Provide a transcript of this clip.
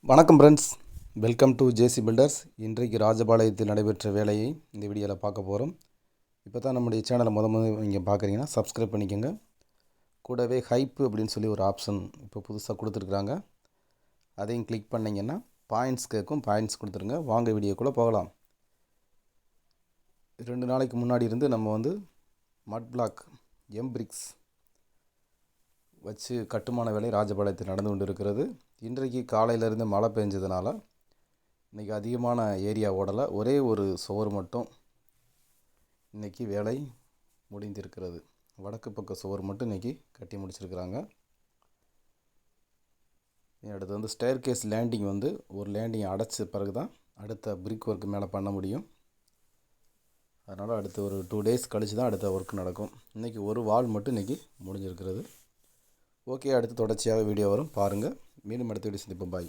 வணக்கம் friends, welcome to JC builders. இன்றைக்கு ராஜபாளையத்தில் நடைபெற்ற வேலையை இந்த வீடியோவில் பார்க்க போகிறோம். இப்போ தான் நம்முடைய சேனலை நீங்கள் பார்க்குறீங்கன்னா சப்ஸ்கிரைப் பண்ணிக்கோங்க. கூடவே ஹைப்பு அப்படின்னு சொல்லி ஒரு ஆப்ஷன் இப்போ புதுசாக கொடுத்துருக்குறாங்க. அதையும் கிளிக் பண்ணிங்கன்னா பாயிண்ட்ஸ் கேட்கும், பாயிண்ட்ஸ் கொடுத்துருங்க. வாங்க வீடியோக்குள்ளே போகலாம். 2 நாளைக்கு முன்னாடி இருந்து நம்ம மட் பிளாக் எம்பிரிக்ஸ் வச்சு கட்டுமான வேலை ராஜபாளையத்தில் நடந்து கொண்டு இருக்கிறது. இன்றைக்கு காலையிலேருந்து மழை பெஞ்சதுனால இன்றைக்கி அதிகமான ஏரியா ஓடலை. ஒரே ஒரு சுவர் மட்டும் இன்றைக்கி வேலை முடிந்திருக்கிறது. வடக்கு பக்க சுவர் மட்டும் இன்றைக்கி கட்டி முடிச்சிருக்கிறாங்க. அடுத்து ஸ்டேர் கேஸ் லேண்டிங் ஒரு லேண்டிங் அடைச்ச பிறகு தான் அடுத்த பிரிக் ஒர்க் மேலே பண்ண முடியும். அதனால் அடுத்த ஒரு 2 days கழித்து தான் அடுத்த ஒர்க் நடக்கும். இன்றைக்கி ஒரு வால் மட்டும் இன்றைக்கி முடிஞ்சிருக்கிறது. ஓகே, அடுத்து தொடர்ச்சியாக வீடியோ வரும், பாருங்கள். மீண்டும் அடுத்த வீடியோ சந்திப்போம். பாய்.